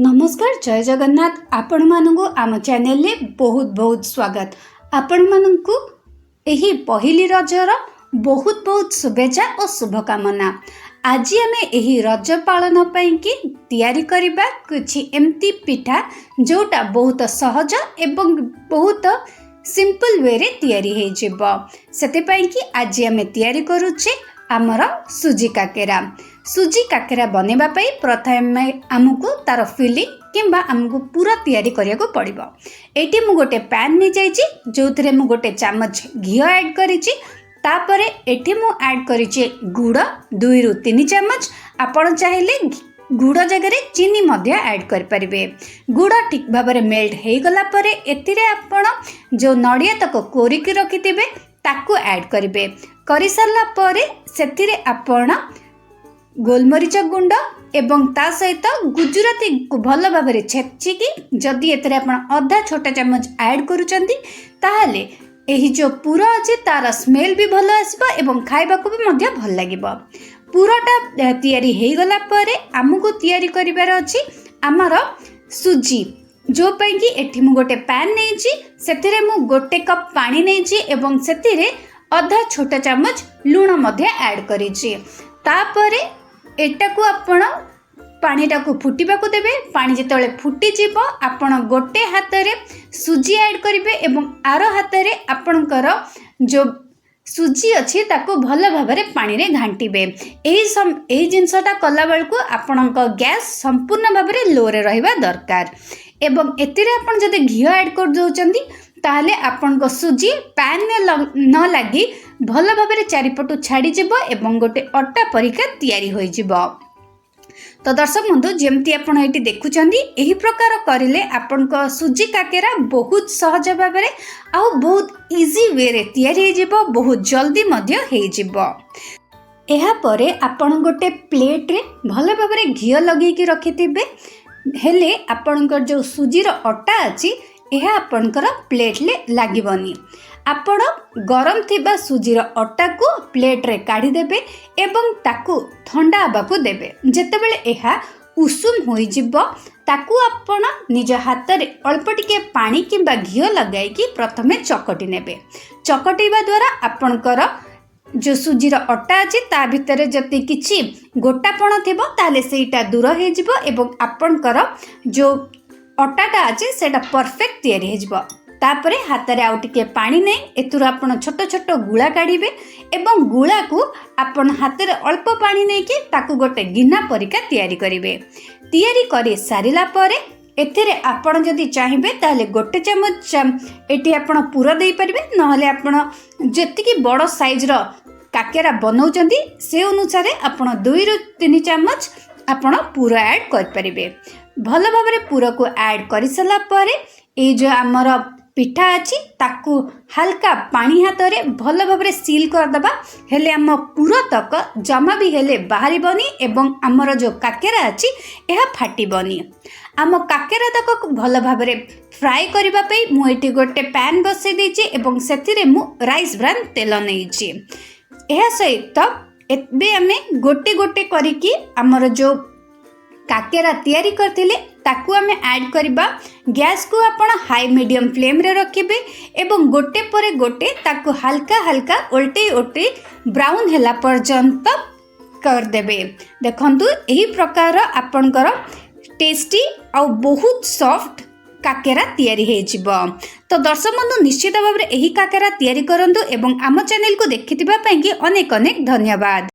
नमस्कार जय जगन्नाथ आपण मानू आम चैनल बहुत बहुत स्वागत आपण मानू एही पहली रजर बहुत बहुत शुभेच्छा और शुभकामना। आज आम एही रज पालन की तैयारी करबा कुछ एमती पिठा जोटा बहुत सहज एवं बहुत सिंपल वे रे तैयारी हो जिवो सेते पई कि आज आम तैयारी करूचे आमर सुजी काकेरा। सुजी काकेरा बनेबा पई प्रथमे आमको तार फिलिंग किंबा आमको पूरा तैयारी करिया को पड़िबो। एटी मु गोटे पैन नै जाइछि जोथरे मु गोटे चम्मच घी ऐड करिछि। तापरे एठी मु ऐड करिछि गुड़ 2 रु 3 चम्मच। आपण चाहिले गुड़ जगह चीनी मध्य ऐड कर परिबे। गुड़ ठीक भाबरे मेल्ट हे गला परे एतिरे आपण जो नड़िया तक कोरिकी रखिथिबे ताकू ऐड करिबे। करि सारला परे सेतिरे आपण गोलमरीच गुंड एवं ता सहित गुजराती को भल भाव छेचिकी जदि एतरे आपण आधा छोटा चम्मच ऐड करूचंती ताहले एही जो पूरा अछि तार स्मेल भी भल आसीबो एवं खाइबा को भी मध्य भल लागिबो। पूराटा तैयारी हे गला परे हमको तैयारी करिवार अछि हमर सुजी जो पई कि एठी मु गोटे पैन नेछि सेतिरे मु गोटे कप पानी नेछि एवं सेतिरे आधा छोटा चम्मच लूण मध्य ऐड करिछि। तापरे एटा को आपण पानीटा को फुटिबा को देबे। पानी जेतले फुटी जीवो आपण गोटे हाथ रे सुजी ऐड करिवे एवं आरो हाथ रे आपणकर जो सुजी अच्छी ताको भल भाव में पानी रे घांटिबे। एही जिनसटा कला बेलू आपणक गैस संपूर्ण भाव में लो रे रहिबा दरकार एवं एतिरे आपण जदि घी ऐड कर दउचंदी ताहले आपणक सुजी पैन में न लगी भल भाव में चारिपटू छाड़ी जीवो एवं गोटे अटा परिका तैयारी होई जीवो। तो दर्शक बंधु जमती आपण एटी देखुचंदी एही प्रकार करिले आपणक सुजी काकेरा बहुत सहज भाव में आ बहुत इजी वे रे तैयारी हो जीवो बहुत जल्दी मध्य हे जीवो। एहा परे आपण गोटे प्लेट रे भल भाव में घी लगे कि रखिथिबे हेले आपणकर जो सुजीर अटा अछि एहा आपणकर प्लेट ले लागिबनी। आपण गरम थिबा सुजीर अटा को प्लेट रे काढ़ी देबे एवं ताकू ठंडा आबाकू देबे। जेतेबेले एहा उषुम होई जिवो ताकू आपण निज हाथ रे अल्प टिके पानी किंबा घी लगाई कि प्रथमे चकटी नेबे। चकटीबा द्वारा आपणकर जो सुजीर अटा अछि ता भितरे जति किछि गोटापण थिबो ताले सेटा दूर हे जिवो एवं आपणकर जो अटाटा अछि सेटा परफेक्ट तैयारी हे जिवो। तापरे हाथ रे आउ टिके पानी नै एतुर आपण छोट छोट गुळा काढिबे एवं गुळा को आपण हाथ रे अल्प पानी नै कि ताकू गोटे गिना परिका तैयारी करिवे। तैयारी करि सारिला परे एथिरे आपण जदि चाहिबे ताले गोटे चम्मच एटी आपण पूरा देई परिबे नहले आपण जेतिकी बड़ साइज रो काकेरा बनौचंदी से अनुसार आपण 2 रु 3 चम्मच आपण पूरा ऐड कर परिबे। भल भाव में पूरा को ऐड कर सारा परे ए जो आमर पिठा अच्छी ताकू हल्का पानी हाथ रे भल भाव में सील करदबा हेले आम पूरा तक जमा भी हेले बाहरी बनी एवं आमर जो काकेरा अच्छी यह फाटिबनी। आम काकेरा तक भल भाव में फ्राए करबा पई मु एटी गोटे पैन बसई देछि एवं सेथिरे मु राइस ब्रान तेल नेछि। एहा सहित एबे आमे गोटे गोटे करिकी आमर जो काकेरा तैयारी करथिले ताकू आमे ऐड करबा। गैस को आपण हाई मीडियम फ्लेम रे रखिबे एवं गोटे परे गोटे ताकू हल्का हल्का उल्टे उल्टे ब्राउन हैला पर्यंत कर देबे। देखंतु एही प्रकार आपणकर टेस्टी आ बहुत सॉफ्ट काकेरा तैयारी हे जिवो। तो दर्शक बंधु निश्चित भाव में एही काकेरा तैयारी करंतु एवं आम चैनल को देखिथिबा पई कि अनेक अनेक धन्यवाद।